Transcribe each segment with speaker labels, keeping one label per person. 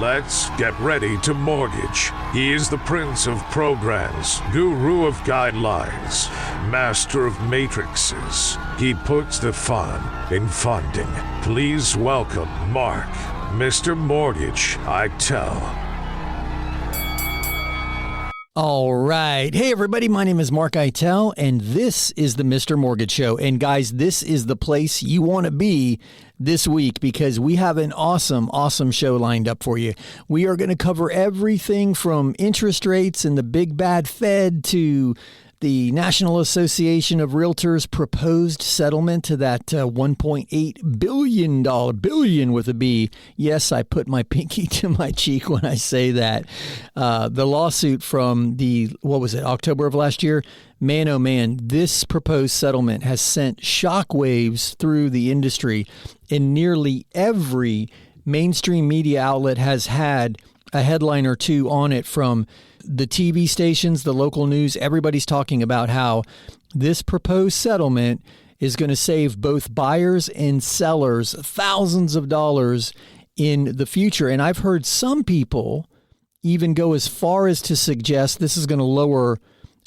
Speaker 1: Let's get ready to mortgage. He is the prince of programs, guru of guidelines, master of matrices. He puts the fun in funding. Please welcome Mark, Mr. Mortgage, I Tell.
Speaker 2: All right. Hey, everybody. My name is Mark Eitel, and this is the Mr. Mortgage Show. And guys, this is the place you want to be this week because we have an awesome show lined up for you. We are going to cover everything from interest rates and the big bad Fed to the National Association of Realtors proposed settlement to that $1.8 billion with a B. Yes, I put my pinky to my cheek when I say that. The lawsuit from October of last year? Man, oh man, this proposed settlement has sent shockwaves through the industry, and nearly every mainstream media outlet has had a headline or two on it, from the TV stations, the local news. Everybody's talking about how this proposed settlement is going to save both buyers and sellers thousands of dollars in the future. And I've heard some people even go as far as to suggest this is going to lower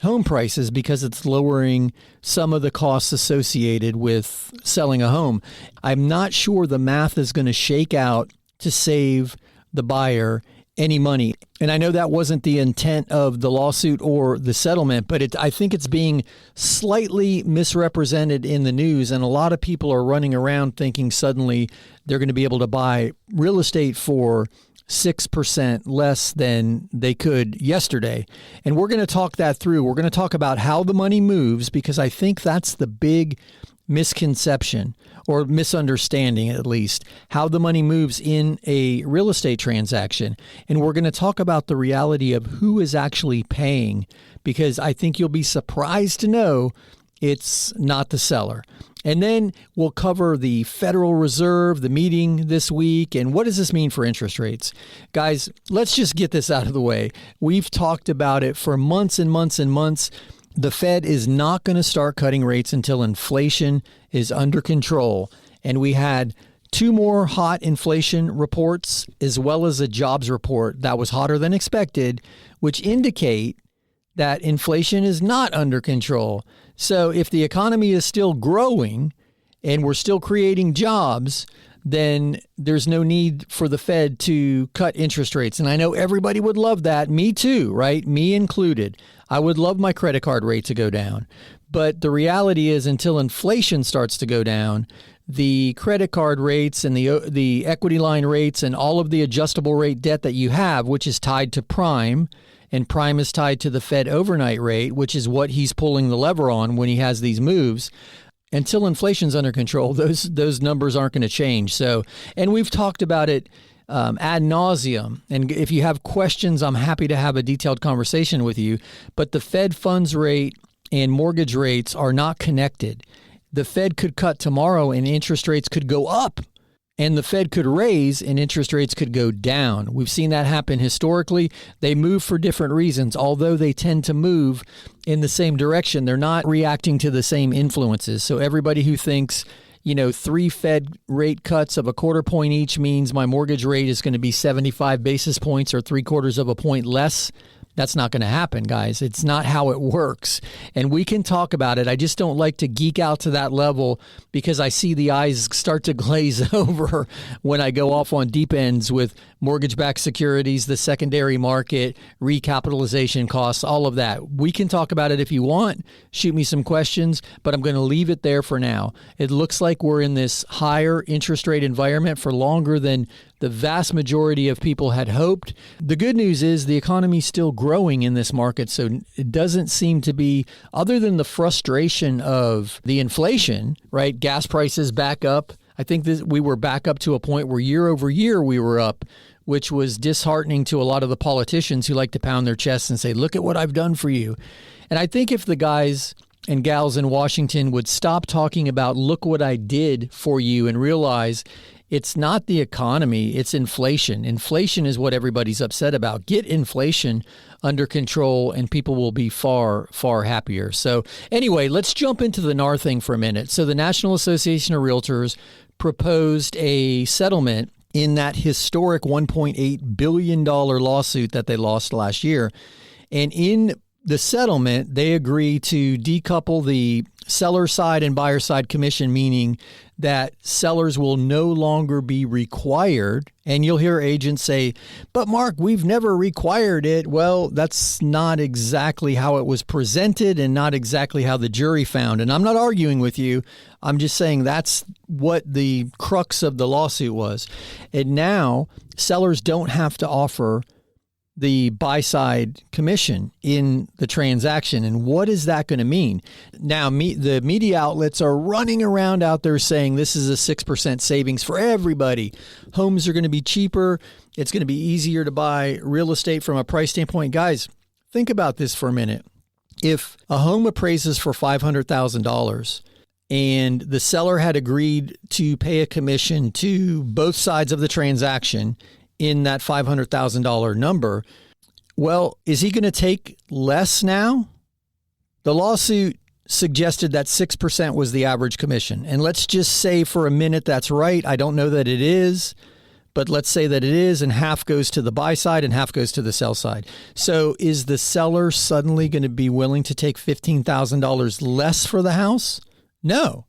Speaker 2: home prices because it's lowering some of the costs associated with selling a home. I'm not sure the math is going to shake out to save the buyer any money. And I know that wasn't the intent of the lawsuit or the settlement, but I think it's being slightly misrepresented in the news. And a lot of people are running around thinking suddenly they're going to be able to buy real estate for 6% less than they could yesterday. And we're going to talk that through. We're going to talk about how the money moves, because I think that's the big misconception, or misunderstanding at least, how the money moves in a real estate transaction. And we're going to talk about the reality of who is actually paying, because I think you'll be surprised to know it's not the seller. And then we'll cover the Federal Reserve, the meeting this week, and what does this mean for interest rates? Guys, let's just get this out of the way. We've talked about it for months and months and months. The Fed is not going to start cutting rates until inflation is under control. And we had two more hot inflation reports, as well as a jobs report that was hotter than expected, which indicate that inflation is not under control. So if the economy is still growing and we're still creating jobs, then there's no need for the Fed to cut interest rates. And I know everybody would love that. Me too, right? Me included. I would love my credit card rate to go down. But the reality is, until inflation starts to go down, the credit card rates and the equity line rates and all of the adjustable rate debt that you have, which is tied to prime, and prime is tied to the Fed overnight rate, which is what he's pulling the lever on when he has these moves. Until inflation's under control, those numbers aren't going to change. So, and we've talked about it ad nauseum. And if you have questions, I'm happy to have a detailed conversation with you. But the Fed funds rate and mortgage rates are not connected. The Fed could cut tomorrow and interest rates could go up. And the Fed could raise and interest rates could go down. We've seen that happen historically. They move for different reasons. Although they tend to move in the same direction, they're not reacting to the same influences. So everybody who thinks, 3 Fed rate cuts of a quarter point each means my mortgage rate is going to be 75 basis points or 3/4 of a point less, that's not going to happen, guys. It's not how it works. And we can talk about it. I just don't like to geek out to that level because I see the eyes start to glaze over when I go off on deep ends with mortgage-backed securities, the secondary market, recapitalization costs, all of that. We can talk about it if you want. Shoot me some questions, but I'm going to leave it there for now. It looks like we're in this higher interest rate environment for longer than the vast majority of people had hoped. The good news is the economy is still growing in this market, so it doesn't seem to be, other than the frustration of the inflation, right? Gas prices back up. I think we were back up to a point where year over year we were up, which was disheartening to a lot of the politicians who like to pound their chests and say, look at what I've done for you. And I think if the guys and gals in Washington would stop talking about, look what I did for you, and realize it's not the economy, it's inflation. Inflation is what everybody's upset about. Get inflation under control and people will be far, far happier. So anyway, let's jump into the NAR thing for a minute. So the National Association of Realtors proposed a settlement in that historic $1.8 billion lawsuit that they lost last year. And in the settlement, they agree to decouple the seller side and buyer side commission, meaning that sellers will no longer be required. And you'll hear agents say, but Mark, we've never required it. Well, that's not exactly how it was presented and not exactly how the jury found. And I'm not arguing with you. I'm just saying that's what the crux of the lawsuit was. And now sellers don't have to offer the buy-side commission in the transaction. And what is that going to mean? Now, the media outlets are running around out there saying this is a 6% savings for everybody. Homes are going to be cheaper. It's going to be easier to buy real estate from a price standpoint. Guys, think about this for a minute. If a home appraises for $500,000 and the seller had agreed to pay a commission to both sides of the transaction in that $500,000 number, well, is he going to take less now? The lawsuit suggested that 6% was the average commission. And let's just say for a minute that's right. I don't know that it is, but let's say that it is, and half goes to the buy side and half goes to the sell side. So is the seller suddenly going to be willing to take $15,000 less for the house? No.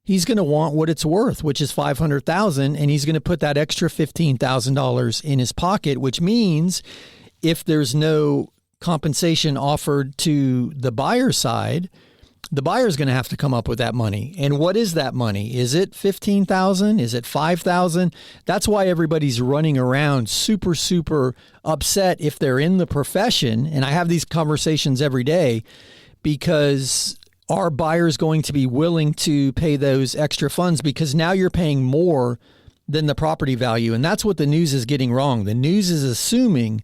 Speaker 2: He's going to want what it's worth, which is $500,000, and he's going to put that extra $15,000 in his pocket, which means if there's no compensation offered to the buyer side, the buyer's going to have to come up with that money. And what is that money? Is it $15,000? Is it $5,000? That's why everybody's running around super, super upset if they're in the profession. And I have these conversations every day because are buyers going to be willing to pay those extra funds? Because now you're paying more than the property value. And that's what the news is getting wrong. The news is assuming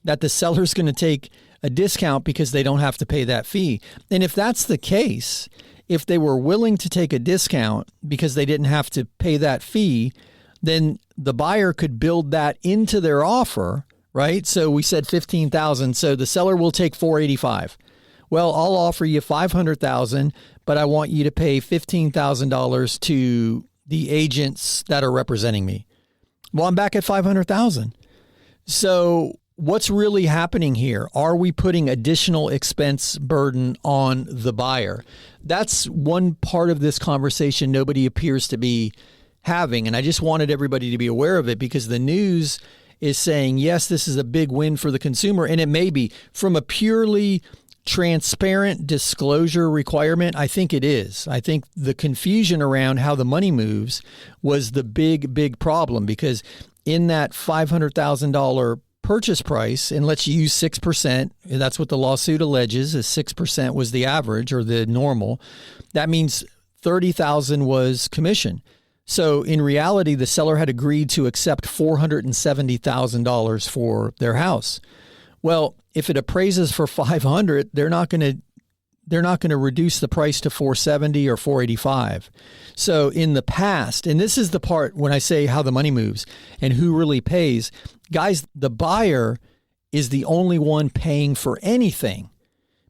Speaker 2: that the seller's going to take a discount because they don't have to pay that fee. And if that's the case, if they were willing to take a discount because they didn't have to pay that fee, then the buyer could build that into their offer, right? So we said $15,000. So the seller will take $485,000. Well, I'll offer you $500,000, but I want you to pay $15,000 to the agents that are representing me. Well, I'm back at $500,000. So what's really happening here? Are we putting additional expense burden on the buyer? That's one part of this conversation nobody appears to be having. And I just wanted everybody to be aware of it because the news is saying, yes, this is a big win for the consumer. And it may be from a purely transparent disclosure requirement. I think it is. I think the confusion around how the money moves was the big problem because in that $500,000 purchase price, and let's use 6%, that's what the lawsuit alleges, is 6% was the average or the normal. That means $30,000 was commission. So in reality, the seller had agreed to accept $470,000 for their house. Well, if it appraises for $500,000, they're not going to reduce the price to $470,000 or $485,000. So in the past, and this is the part when I say how the money moves and who really pays, guys, the buyer is the only one paying for anything.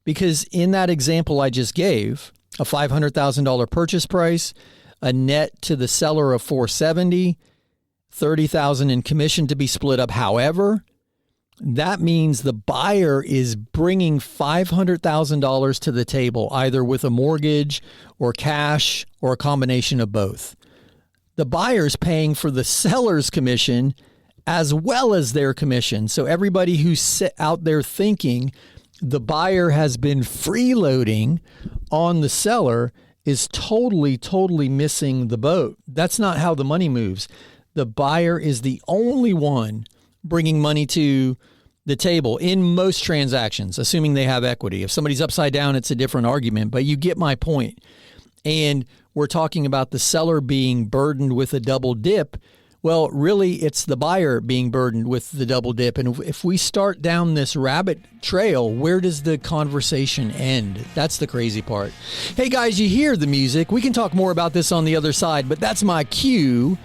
Speaker 2: Because in that example I just gave, a $500,000 purchase price, a net to the seller of $470,000, $30,000 in commission to be split up. However, that means the buyer is bringing $500,000 to the table, either with a mortgage or cash or a combination of both. The buyer's paying for the seller's commission as well as their commission. So everybody who's out there thinking the buyer has been freeloading on the seller is totally missing the boat. That's not how the money moves. The buyer is the only one bringing money to the table in most transactions, assuming they have equity. If somebody's upside down, it's a different argument, but you get my point. And we're talking about the seller being burdened with a double dip. Well, really, it's the buyer being burdened with the double dip. And if we start down this rabbit trail, where does the conversation end? That's the crazy part. Hey, guys, you hear the music. We can talk more about this on the other side, but that's my cue.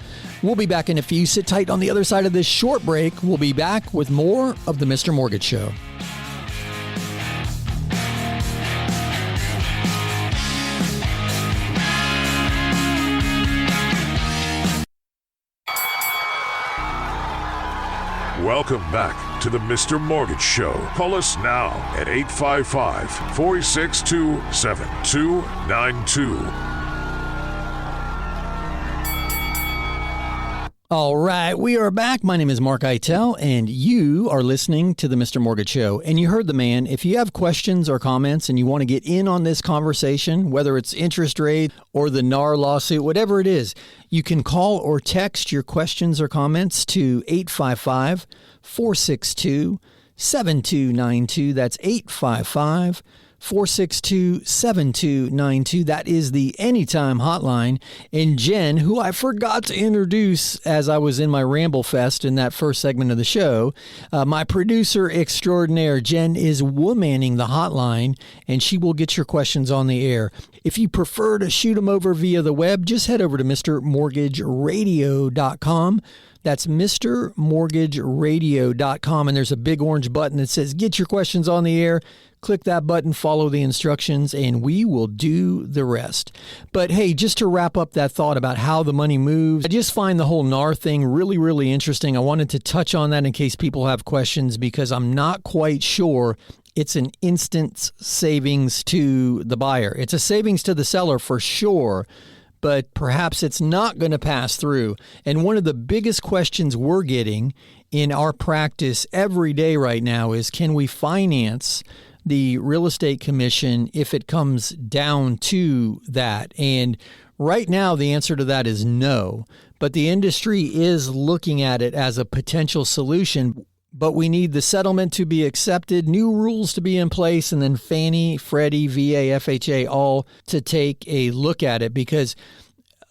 Speaker 2: We'll be back in a few. Sit tight on the other side of this short break. We'll be back with more of the Mr. Mortgage Show.
Speaker 1: Welcome back to the Mr. Mortgage Show. Call us now at 855-462-7292.
Speaker 2: All right, we are back. My name is Mark Eitel, and you are listening to the Mr. Mortgage Show. And you heard the man. If you have questions or comments and you want to get in on this conversation, whether it's interest rate or the NAR lawsuit, whatever it is, you can call or text your questions or comments to 855-462-7292. That's 855-462-7292. That is the Anytime hotline. And Jen, who I forgot to introduce as I was in my Ramble Fest in that first segment of the show, my producer extraordinaire, Jen, is womanning the hotline, and she will get your questions on the air. If you prefer to shoot them over via the web, just head over to MrMortgageRadio.com. That's MrMortgageRadio.com, and there's a big orange button that says Get Your Questions on the Air. Click that button, follow the instructions, and we will do the rest. But hey, just to wrap up that thought about how the money moves, I just find the whole NAR thing really, really interesting. I wanted to touch on that in case people have questions, because I'm not quite sure it's an instant savings to the buyer. It's a savings to the seller for sure, but perhaps it's not going to pass through. And one of the biggest questions we're getting in our practice every day right now is, can we finance the real estate commission if it comes down to that? And right now, the answer to that is no. But the industry is looking at it as a potential solution. But we need the settlement to be accepted, new rules to be in place, and then Fannie, Freddie, VA, FHA, all to take a look at it. Because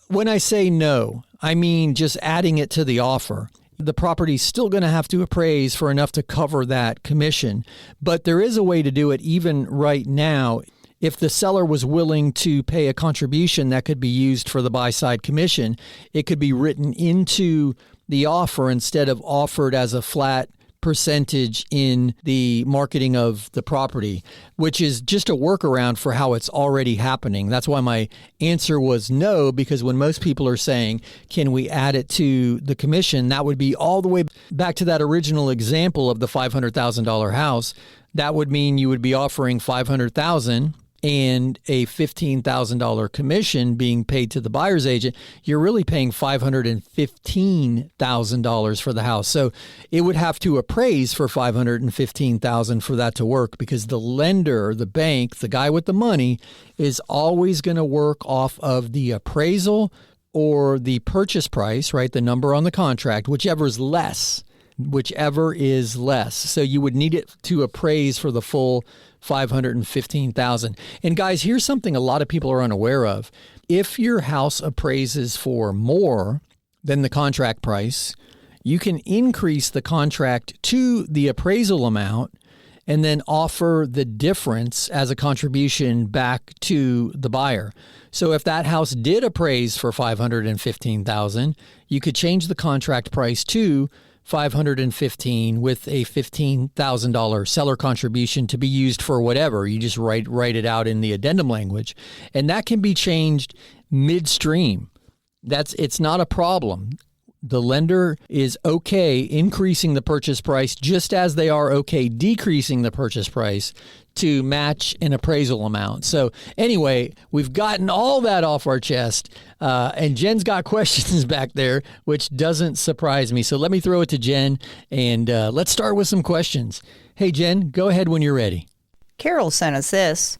Speaker 2: when I say no, I mean just adding it to the offer. The property's still going to have to appraise for enough to cover that commission. But there is a way to do it even right now. If the seller was willing to pay a contribution that could be used for the buy-side commission, it could be written into the offer instead of offered as a flat percentage in the marketing of the property, which is just a workaround for how it's already happening. That's why my answer was no, because when most people are saying, can we add it to the commission, that would be all the way back to that original example of the $500,000 house. That would mean you would be offering $500,000 and a $15,000 commission being paid to the buyer's agent. You're really paying $515,000 for the house. So it would have to appraise for $515,000 for that to work, because the lender, the bank, the guy with the money is always going to work off of the appraisal or the purchase price, right? The number on the contract, whichever is less. So you would need it to appraise for the full $515,000. And guys, here's something a lot of people are unaware of. If your house appraises for more than the contract price, you can increase the contract to the appraisal amount and then offer the difference as a contribution back to the buyer. So if that house did appraise for $515,000, you could change the contract price to $515,000 with a $15,000 seller contribution to be used for whatever. You just write it out in the addendum language, and that can be changed midstream. It's not a problem. The lender is okay increasing the purchase price just as they are okay decreasing the purchase price to match an appraisal amount. So anyway, we've gotten all that off our chest, and Jen's got questions back there, which doesn't surprise me. So let me throw it to Jen, and let's start with some questions. Hey, Jen, go ahead when you're ready.
Speaker 3: Carol sent us this.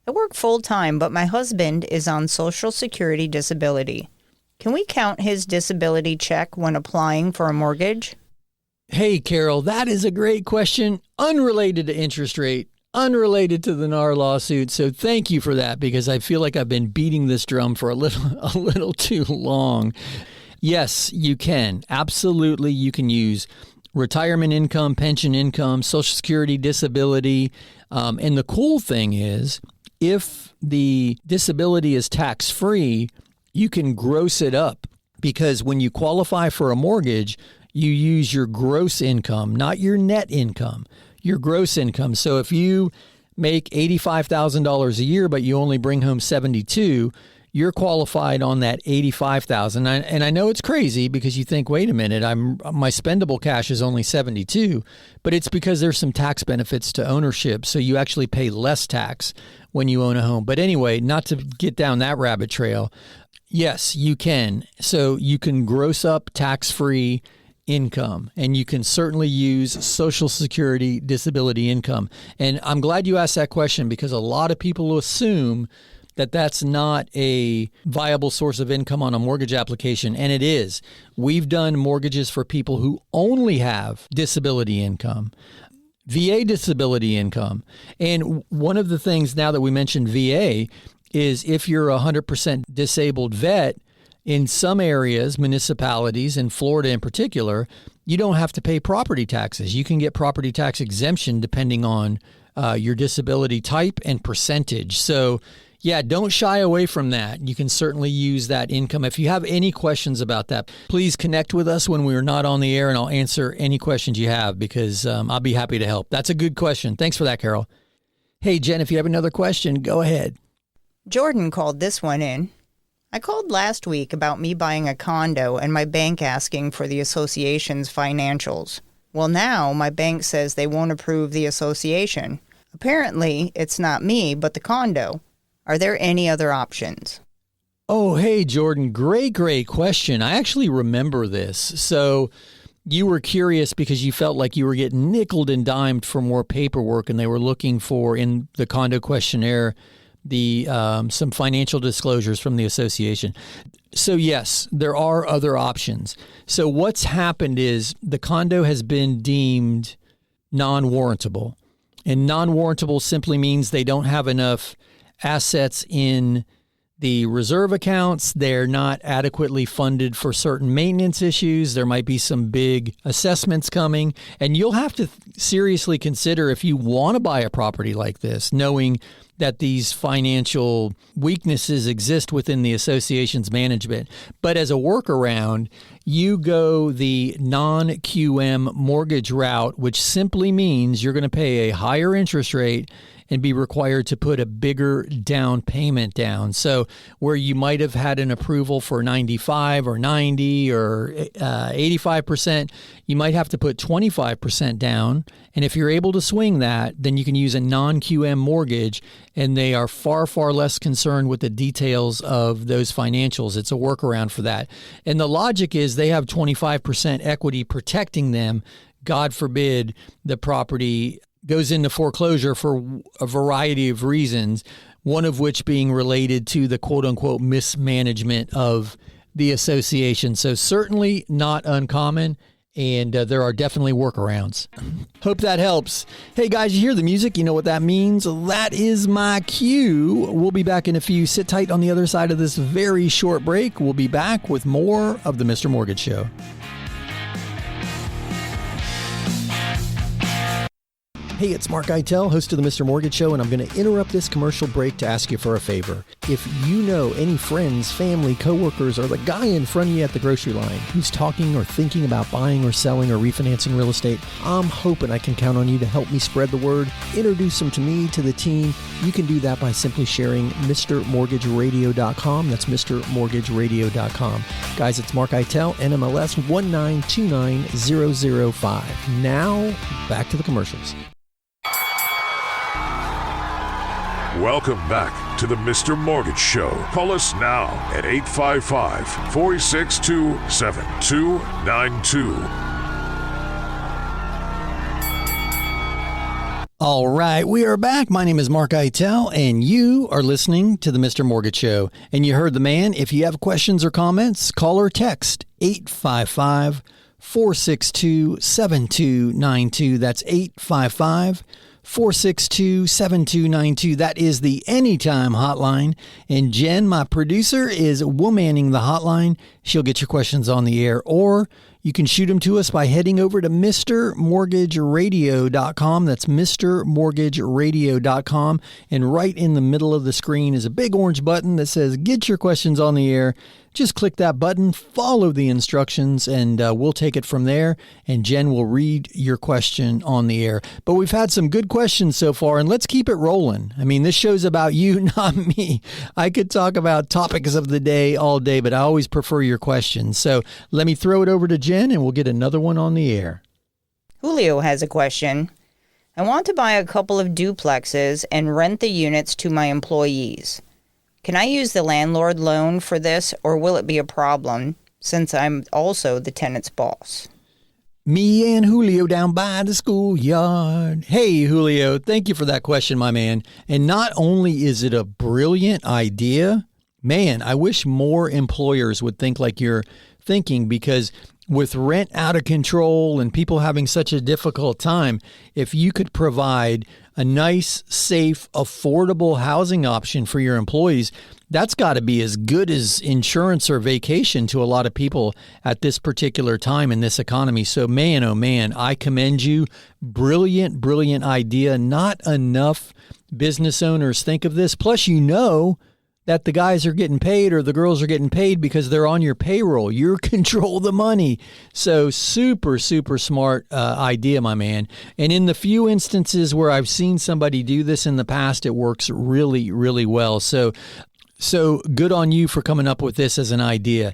Speaker 3: I work full-time, but my husband is on Social Security disability. Can we count his disability check when applying for a mortgage?
Speaker 2: Hey, Carol, that is a great question, unrelated to interest rate, unrelated to the NAR lawsuit. So thank you for that, because I feel like I've been beating this drum for a little too long. Yes, you can. Absolutely, you can use retirement income, pension income, Social Security, disability. And the cool thing is, if the disability is tax-free, you can gross it up, because when you qualify for a mortgage, you use your gross income, not your net income, your gross income. So if you make $85,000 a year, but you only bring home $72,000, you're qualified on that $85,000. And I know it's crazy because you think, wait a minute, my spendable cash is only $72,000, but it's because there's some tax benefits to ownership. So you actually pay less tax when you own a home. But anyway, not to get down that rabbit trail. Yes, you can. So you can gross up tax-free income, and you can certainly use Social Security disability income. And I'm glad you asked that question because a lot of people assume that that's not a viable source of income on a mortgage application, and it is. We've done mortgages for people who only have disability income, VA disability income. And one of the things now that we mentioned VA is if you're a 100% disabled vet, in some areas, municipalities, in Florida in particular, you don't have to pay property taxes. You can get property tax exemption depending on your disability type and percentage. So, yeah, don't shy away from that. You can certainly use that income. If you have any questions about that, please connect with us when we're not on the air, and I'll answer any questions you have because I'll be happy to help. That's a good question. Thanks for that, Carol. Hey, Jen, if you have another question, go ahead.
Speaker 3: Jordan called this one in. I called last week about me buying a condo and my bank asking for the association's financials. Well, now my bank says they won't approve the association. Apparently, it's not me, but the condo. Are there any other options?
Speaker 2: Oh, hey, Jordan. Great question. I actually remember this. So you were curious because you felt like you were getting nickeled and dimed for more paperwork, and they were looking for, in the condo questionnaire, some financial disclosures from the association. So yes, there are other options. So what's happened is the condo has been deemed non-warrantable. And non-warrantable simply means they don't have enough assets in the reserve accounts. They're not adequately funded for certain maintenance issues. There might be some big assessments coming. And you'll have to seriously consider if you want to buy a property like this, knowing that these financial weaknesses exist within the association's management. But as a workaround, you go the non-QM mortgage route, which simply means you're going to pay a higher interest rate and be required to put a bigger down payment down. So where you might have had an approval for 95 or 90 or 85%, you might have to put 25% down. And if you're able to swing that, then you can use a non-QM mortgage, and they are far, far less concerned with the details of those financials. It's a workaround for that. And the logic is they have 25% equity protecting them. God forbid the property goes into foreclosure for a variety of reasons, one of which being related to the quote-unquote mismanagement of the association. So certainly not uncommon, and there are definitely workarounds. Hope that helps. Hey guys, you hear the music? You know what that means? That is my cue. We'll be back in a few. Sit tight on the other side of this very short break. We'll be back with more of the Mr. Mortgage Show. Hey, it's Mark Eitel, host of the Mr. Mortgage Show, and I'm going to interrupt this commercial break to ask you for a favor. If you know any friends, family, coworkers, or the guy in front of you at the grocery line who's talking or thinking about buying or selling or refinancing real estate, I'm hoping I can count on you to help me spread the word, introduce them to me, to the team. You can do that by simply sharing MrMortgageRadio.com. That's MrMortgageRadio.com. Guys, it's Mark Eitel, NMLS 1929005. Now, back to the commercials.
Speaker 1: Welcome back to the Mr. Mortgage Show. Call us now at 855-462-7292.
Speaker 2: All right, we are back. My name is Mark Eitel, and you are listening to the Mr. Mortgage Show. And you heard the man. If you have questions or comments, call or text 855-462-7292. That's 855-462-7292. That is the Anytime hotline. And Jen, my producer, is womanning the hotline. She'll get your questions on the air, or you can shoot them to us by heading over to MrMortgageRadio.com. That's MrMortgageRadio.com. And right in the middle of the screen is a big orange button that says, get your questions on the air. just click that button, follow the instructions, and we'll take it from there, and Jen will read your question on the air. But we've had some good questions so far, and let's keep it rolling. I mean, this show's about you, not me. I could talk about topics of the day all day, but I always prefer your questions. So let me throw it over to Jen, and we'll get another one on the air.
Speaker 3: Julio has a question. I want to buy a couple of duplexes and rent the units to my employees. Can I use the landlord loan for this, or will it be a problem since I'm also the tenant's boss?
Speaker 2: Me and Julio down by the schoolyard. Hey, Julio, thank you for that question, my man. And not only is it a brilliant idea, man, I wish more employers would think like you're thinking, because with rent out of control and people having such a difficult time, if you could provide a nice, safe, affordable housing option for your employees, that's got to be as good as insurance or vacation to a lot of people at this particular time in this economy. So man, oh man, I commend you. Brilliant, brilliant idea. Not enough business owners think of this. Plus, you know that the guys are getting paid or the girls are getting paid because they're on your payroll. You control the money. So super, super smart idea, my man. And in the few instances where I've seen somebody do this in the past, it works really, really well. So good on you for coming up with this as an idea.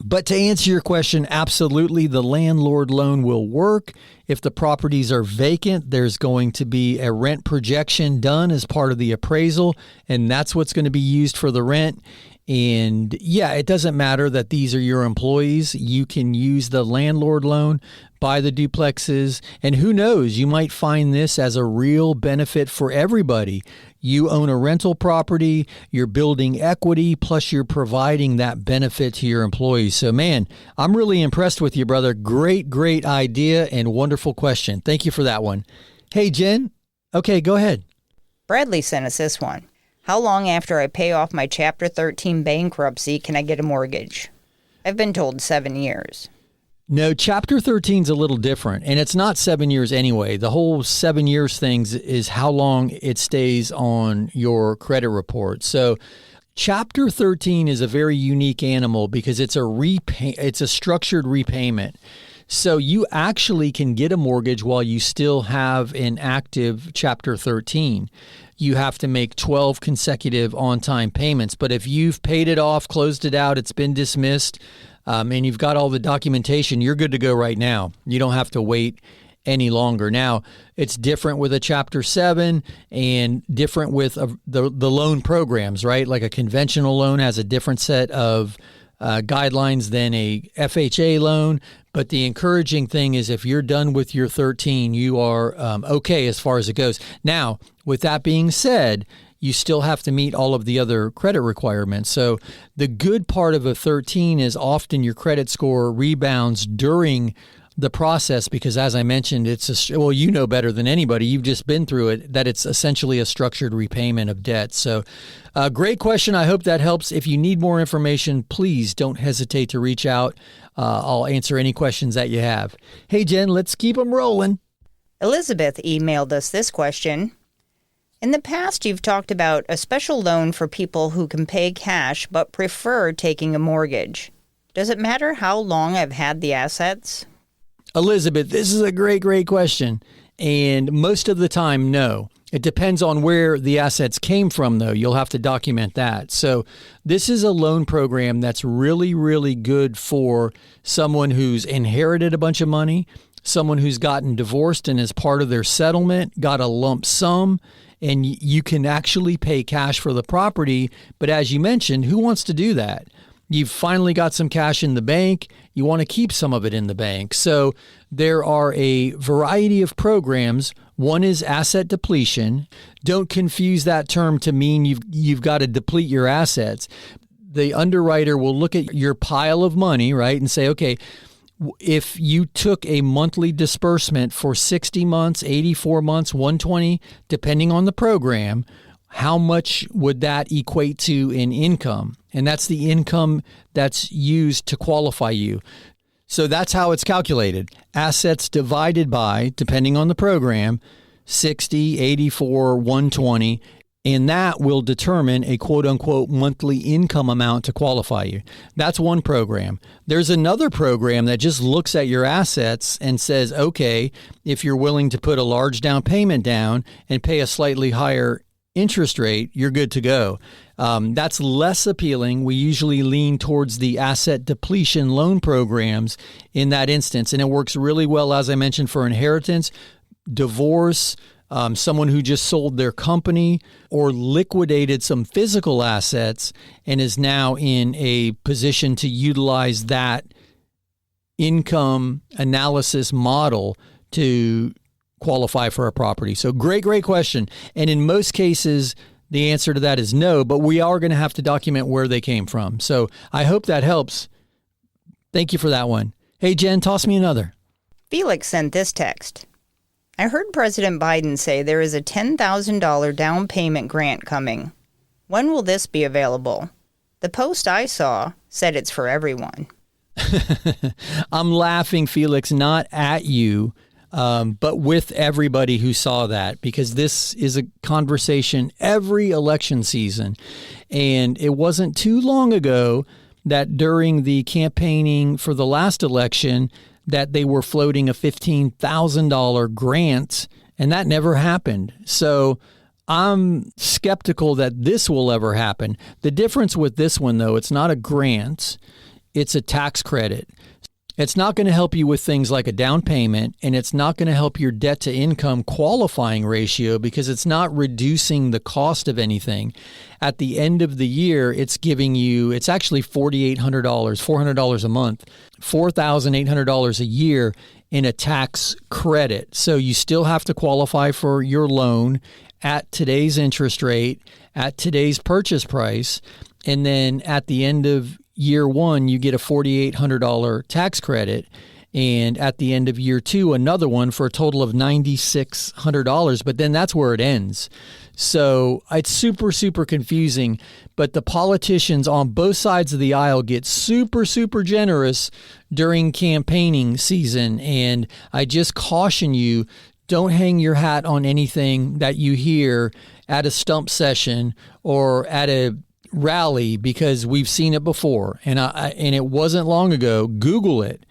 Speaker 2: But to answer your question, absolutely, the landlord loan will work. If the properties are vacant, there's going to be a rent projection done as part of the appraisal, and that's what's going to be used for the rent. And yeah, it doesn't matter that these are your employees. You can use the landlord loan, buy the duplexes, and who knows, you might find this as a real benefit for everybody. You own a rental property, you're building equity, plus you're providing that benefit to your employees. So man, I'm really impressed with you, brother. Great, great idea and wonderful question. Thank you for that one. Hey, Jen. Okay, go ahead.
Speaker 3: Bradley sent us this one. How long after I pay off my Chapter 13 bankruptcy can I get a mortgage? I've been told 7 years.
Speaker 2: No, Chapter 13 is a little different, and it's not 7 years anyway. The whole 7 years thing is how long it stays on your credit report. So Chapter 13 is a very unique animal because it's a structured repayment. So you actually can get a mortgage while you still have an active Chapter 13. You have to make 12 consecutive on-time payments. But if you've paid it off, closed it out, it's been dismissed, and you've got all the documentation, you're good to go right now. You don't have to wait any longer. Now, it's different with a Chapter 7 and different with the loan programs, right? Like a conventional loan has a different set of guidelines than a FHA loan. But the encouraging thing is if you're done with your 13, you are okay as far as it goes. Now, with that being said, you still have to meet all of the other credit requirements. So the good part of a 13 is often your credit score rebounds during the process because, as I mentioned, well, you know better than anybody. You've just been through it, that it's essentially a structured repayment of debt. So great question. I hope that helps. If you need more information, please don't hesitate to reach out. I'll answer any questions that you have. Hey, Jen, let's keep them rolling.
Speaker 3: Elizabeth emailed us this question. In the past, you've talked about a special loan for people who can pay cash but prefer taking a mortgage. Does it matter how long I've had the assets?
Speaker 2: Elizabeth, this is a great, great question. And most of the time, no. It depends on where the assets came from, though. You'll have to document that. So this is a loan program that's really, really good for someone who's inherited a bunch of money, someone who's gotten divorced and as part of their settlement got a lump sum, and you can actually pay cash for the property. But as you mentioned, who wants to do that? You've finally got some cash in the bank. You want to keep some of it in the bank. So there are a variety of programs. One is asset depletion. Don't confuse that term to mean you've got to deplete your assets. The underwriter will look at your pile of money, right, and say, okay, if you took a monthly disbursement for 60 months, 84 months, 120, depending on the program, how much would that equate to in income? And that's the income that's used to qualify you. So that's how it's calculated. Assets divided by, depending on the program, 60, 84, 120. And that will determine a quote-unquote monthly income amount to qualify you. That's one program. There's another program that just looks at your assets and says, okay, if you're willing to put a large down payment down and pay a slightly higher interest rate, you're good to go. That's less appealing. We usually lean towards the asset depletion loan programs in that instance. And it works really well, as I mentioned, for inheritance, divorce, someone who just sold their company or liquidated some physical assets and is now in a position to utilize that income analysis model to qualify for a property. So great question. And in most cases, the answer to that is no, but we are going to have to document where they came from. So I hope that helps. Thank you for that one. Hey, Jen, toss me another.
Speaker 3: Felix sent this text. I heard President Biden say there is a $10,000 down payment grant coming. When will this be available? The post I saw said it's for everyone.
Speaker 2: I'm laughing, Felix, not at you, but with everybody who saw that, because this is a conversation every election season. And it wasn't too long ago that during the campaigning for the last election, that they were floating a $15,000 grant, and that never happened. So I'm skeptical that this will ever happen. The difference with this one, though, it's not a grant, it's a tax credit. It's not going to help you with things like a down payment, and it's not going to help your debt to income qualifying ratio because it's not reducing the cost of anything. At the end of the year, it's giving you, it's actually $4,800, $400 a month, $4,800 a year in a tax credit. So you still have to qualify for your loan at today's interest rate, at today's purchase price, and then at the end of year one, you get a $4,800 tax credit. And at the end of year two, another one for a total of $9,600. But then that's where it ends. So it's super confusing. But the politicians on both sides of the aisle get super generous during campaigning season. And I just caution you, don't hang your hat on anything that you hear at a stump session or at a rally, because we've seen it before, and it wasn't long ago. Google it.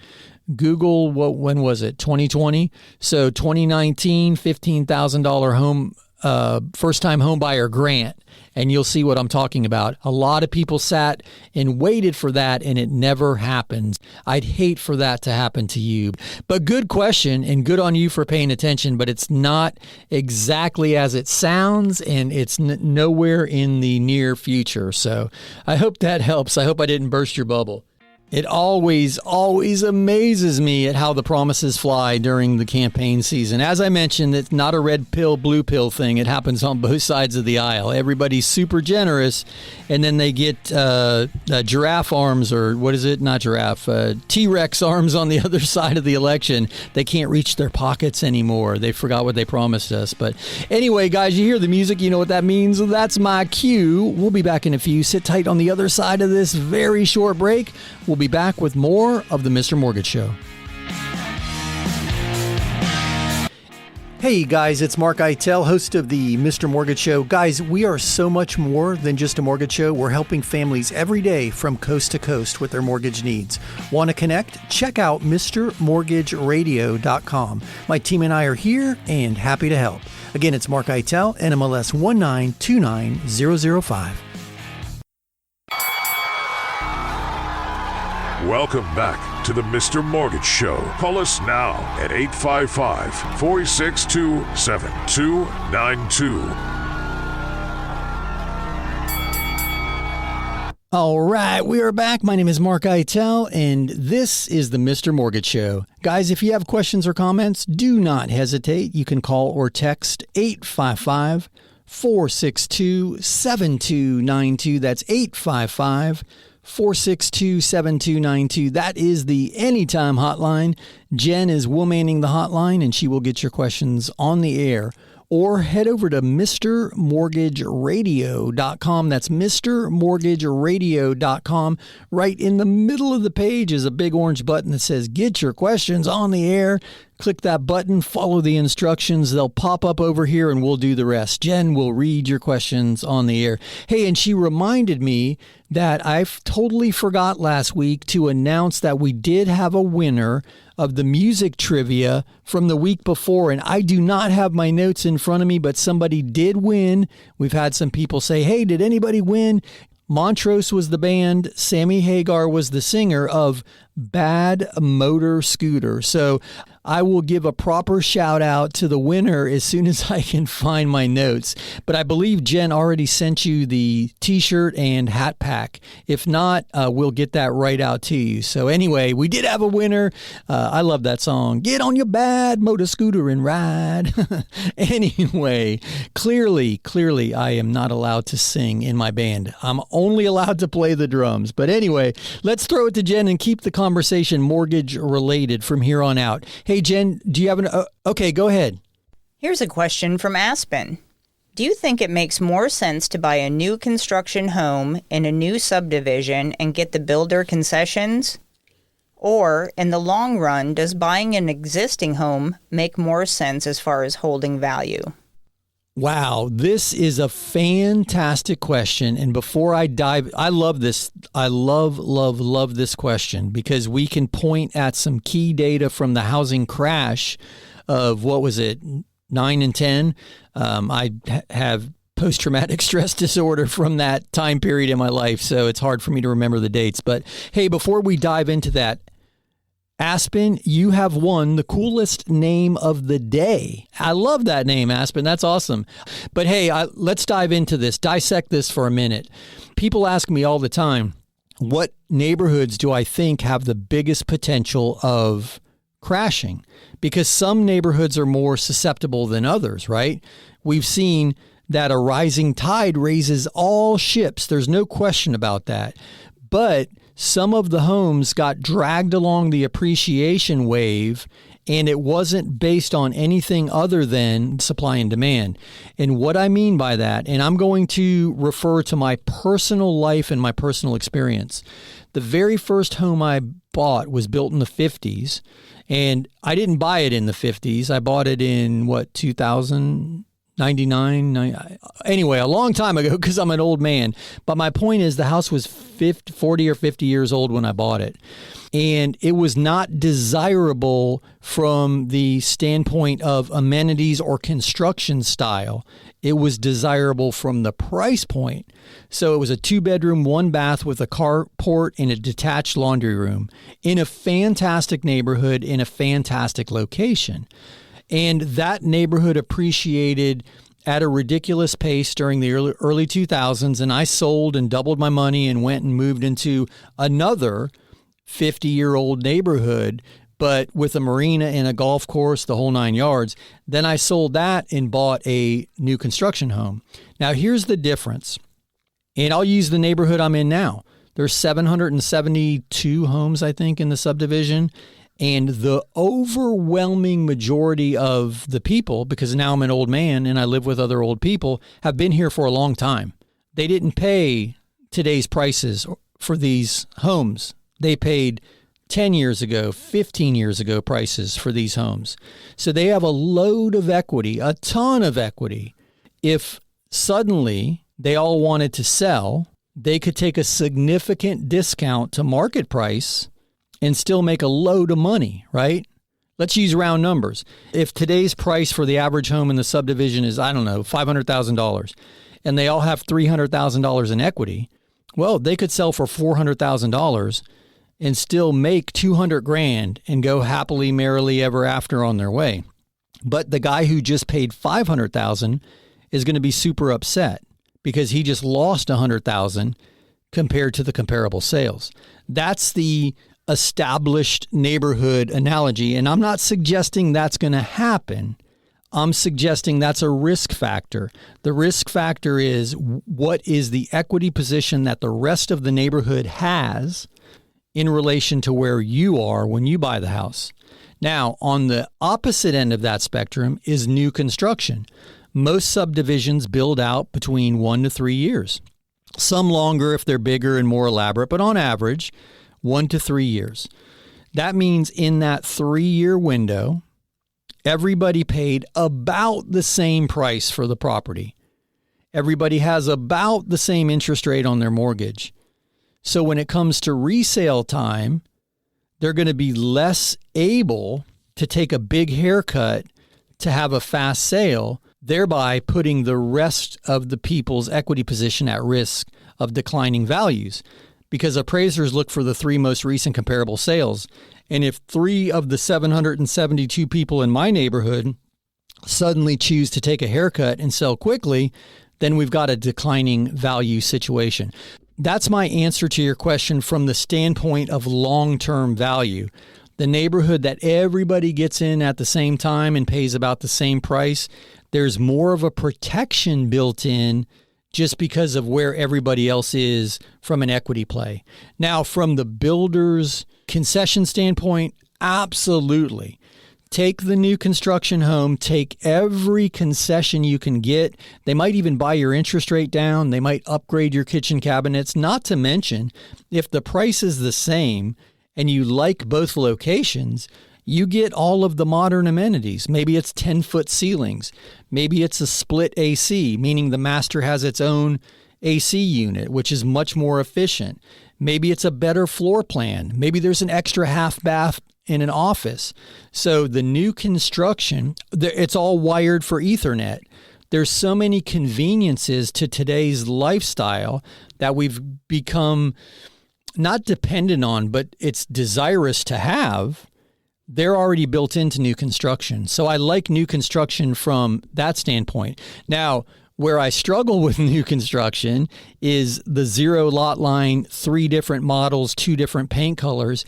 Speaker 2: Google when was it? 2020. So 2019, $15,000 home first-time home buyer grant, and you'll see what I'm talking about. A lot of people sat and waited for that, and it never happened. I'd hate for that to happen to you. But good question, and good on you for paying attention, but it's not exactly as it sounds, and it's nowhere in the near future. So I hope that helps. I hope I didn't burst your bubble. It always amazes me at how the promises fly during the campaign season. As I mentioned, it's not a red pill, blue pill thing. It happens on both sides of the aisle. Everybody's super generous, and then they get giraffe arms, or what is it? Not giraffe, T-Rex arms on the other side of the election. They can't reach their pockets anymore. They forgot what they promised us. But anyway, guys, you hear the music. You know what that means. That's my cue. We'll be back in a few. Sit tight on the other side of this very short break. We'll be back with more of the Mr. Mortgage Show. Hey guys, it's Mark Eitel, host of the Mr. Mortgage Show. Guys, we are so much more than just a mortgage show. We're helping families every day from coast to coast with their mortgage needs. Want to connect? Check out mrmortgageradio.com. My team and I are here and happy to help. Again, it's Mark Eitel, NMLS 1929005.
Speaker 1: Welcome back to the Mr. Mortgage Show. Call us now at 855-462-7292.
Speaker 2: All right, we are back. My name is Mark Eitel, and this is the Mr. Mortgage Show. Guys, if you have questions or comments, do not hesitate. You can call or text 855-462-7292. That's 855-462-7292. That is the Anytime hotline. Jen is womanning the hotline, and she will get your questions on the air. Or head over to mrmortgageradio.com. That's mrmortgageradio.com. Right in the middle of the page is a big orange button that says, get your questions on the air. click that button, follow the instructions. They'll pop up over here and we'll do the rest. Jen will read your questions on the air. Hey, and she reminded me that I totally forgot last week to announce that we did have a winner of the music trivia from the week before. And I do not have my notes in front of me, but somebody did win. We've had some people say, hey, did anybody win? Montrose was the band. Sammy Hagar was the singer of Bad Motor Scooter. So I will give a proper shout out to the winner as soon as I can find my notes. But I believe Jen already sent you the t-shirt and hat pack. If not, we'll get that right out to you. So anyway, we did have a winner. I love that song. Get on your bad motor scooter and ride. Anyway, clearly, I am not allowed to sing in my band. I'm only allowed to play the drums. But anyway, let's throw it to Jen and keep the conversation mortgage related from here on out. Hey, Jen, do you have okay, go ahead.
Speaker 3: Here's a question from Aspen. Do you think it makes more sense to buy a new construction home in a new subdivision and get the builder concessions? Or, in the long run, does buying an existing home make more sense as far as holding value?
Speaker 2: Wow, this is a fantastic question. And before I dive, I love this. I love this question because we can point at some key data from the housing crash of, what was it, 9 and 10? I have post-traumatic stress disorder from that time period in my life, so it's hard for me to remember the dates. But hey, before we dive into that, Aspen, you have won the coolest name of the day. I love that name, Aspen. That's awesome. But hey, let's dive into this, dissect this for a minute. People ask me all the time, what neighborhoods do I think have the biggest potential of crashing? Because some neighborhoods are more susceptible than others, right? We've seen that a rising tide raises all ships. There's no question about that. But some of the homes got dragged along the appreciation wave, and it wasn't based on anything other than supply and demand. And what I mean by that, and I'm going to refer to my personal life and my personal experience. The very first home I bought was built in the 50s, and I didn't buy it in the 50s. I bought it in, 2099? Anyway, a long time ago because I'm an old man. But my point is the house was 40 or 50 years old when I bought it. And it was not desirable from the standpoint of amenities or construction style. It was desirable from the price point. So it was a 2-bedroom, 1-bath with a carport and a detached laundry room in a fantastic neighborhood in a fantastic location. And that neighborhood appreciated at a ridiculous pace during the early 2000s. And I sold and doubled my money and went and moved into another 50-year-old neighborhood, but with a marina and a golf course, the whole 9 yards. Then I sold that and bought a new construction home. Now, here's the difference. And I'll use the neighborhood I'm in now. There's 772 homes, I think, in the subdivision. And the overwhelming majority of the people, because now I'm an old man and I live with other old people, have been here for a long time. They didn't pay today's prices for these homes. They paid 10 years ago, 15 years ago prices for these homes. So they have a load of equity, a ton of equity. If suddenly they all wanted to sell, they could take a significant discount to market price and still make a load of money, right? Let's use round numbers. If today's price for the average home in the subdivision is, I don't know, $500,000, and they all have $300,000 in equity, well, they could sell for $400,000 and still make $200,000 and go happily, merrily ever after on their way. But the guy who just paid $500,000 is going to be super upset because he just lost $100,000 compared to the comparable sales. That's the established neighborhood analogy. And I'm not suggesting that's going to happen. I'm suggesting that's a risk factor. The risk factor is what is the equity position that the rest of the neighborhood has in relation to where you are when you buy the house. Now, on the opposite end of that spectrum is new construction. Most subdivisions build out between 1 to 3 years. Some longer if they're bigger and more elaborate, but on average, 1 to 3 years. That means in that 3-year window, everybody paid about the same price for the property. Everybody has about the same interest rate on their mortgage. So when it comes to resale time, they're going to be less able to take a big haircut to have a fast sale, thereby putting the rest of the people's equity position at risk of declining values. Because appraisers look for the 3 most recent comparable sales. And if 3 of the 772 people in my neighborhood suddenly choose to take a haircut and sell quickly, then we've got a declining value situation. That's my answer to your question from the standpoint of long-term value. The neighborhood that everybody gets in at the same time and pays about the same price, there's more of a protection built in just because of where everybody else is from an equity play. Now, from the builder's concession standpoint, absolutely. Take the new construction home, take every concession you can get. They might even buy your interest rate down. They might upgrade your kitchen cabinets. Not to mention, if the price is the same and you like both locations, you get all of the modern amenities. Maybe it's 10-foot ceilings. Maybe it's a split AC, meaning the master has its own AC unit, which is much more efficient. Maybe it's a better floor plan. Maybe there's an extra half bath in an office. So the new construction, it's all wired for Ethernet. There's so many conveniences to today's lifestyle that we've become not dependent on, but it's desirous to have. They're already built into new construction. So I like new construction from that standpoint. Now, where I struggle with new construction is the 0 lot line, 3 different models, 2 different paint colors.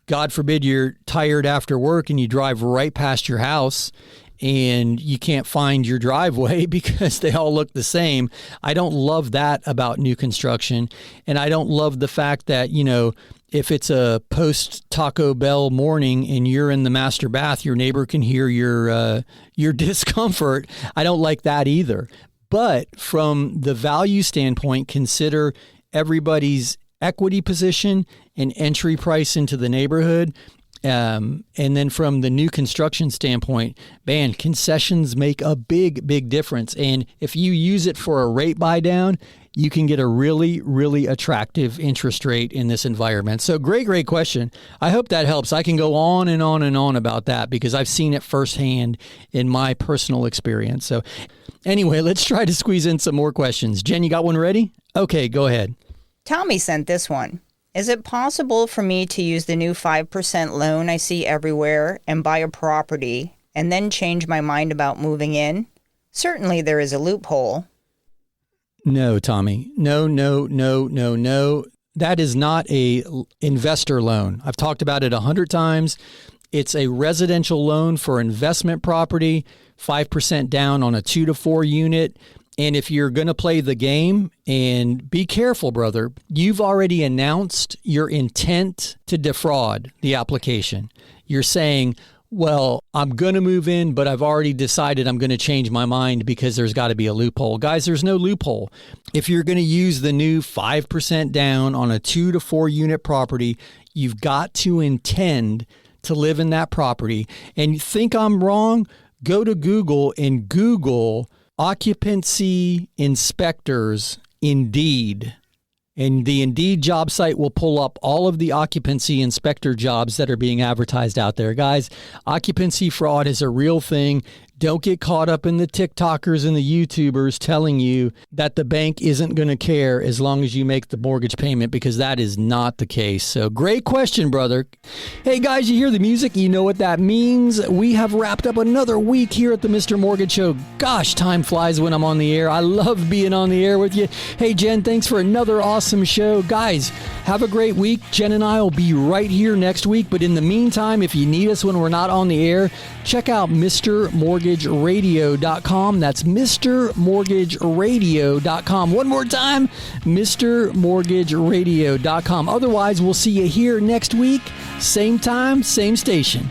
Speaker 2: God forbid you're tired after work and you drive right past your house and you can't find your driveway because they all look the same. I don't love that about new construction. And I don't love the fact that, if it's a post Taco Bell morning and you're in the master bath, your neighbor can hear your discomfort. I don't like that either. But from the value standpoint, consider everybody's equity position and entry price into the neighborhood. And then from the new construction standpoint, man, concessions make a big, big difference. And if you use it for a rate buy down, you can get a really, really attractive interest rate in this environment. So great question. I hope that helps. I can go on and on and on about that because I've seen it firsthand in my personal experience. So anyway, let's try to squeeze in some more questions. Jen, you got one ready? Okay, go ahead.
Speaker 3: Tommy sent this one. Is it possible for me to use the new 5% loan I see everywhere and buy a property and then change my mind about moving in? Certainly there is a loophole.
Speaker 2: No, Tommy. No. That is not a investor loan. I've talked about it 100 times. It's a residential loan for investment property, 5% down on a 2 to 4 unit. And if you're going to play the game, and be careful, brother, you've already announced your intent to defraud the application. You're saying, well, I'm going to move in, but I've already decided I'm going to change my mind because there's got to be a loophole. Guys, there's no loophole. If you're going to use the new 5% down on a 2 to 4 unit property, you've got to intend to live in that property. And you think I'm wrong? Go to Google and Google occupancy inspectors, Indeed. And the Indeed job site will pull up all of the occupancy inspector jobs that are being advertised out there. Guys, occupancy fraud is a real thing. Don't get caught up in the TikTokers and the YouTubers telling you that the bank isn't going to care as long as you make the mortgage payment, because that is not the case. So great question, brother. Hey, guys, you hear the music? You know what that means. We have wrapped up another week here at the Mr. Mortgage Show. Gosh, time flies when I'm on the air. I love being on the air with you. Hey, Jen, thanks for another awesome show. Guys, have a great week. Jen and I will be right here next week. But in the meantime, if you need us when we're not on the air, check out MrMortgageRadio.com. That's MrMortgageRadio.com. One more time, MrMortgageRadio.com. Otherwise, we'll see you here next week. Same time, same station.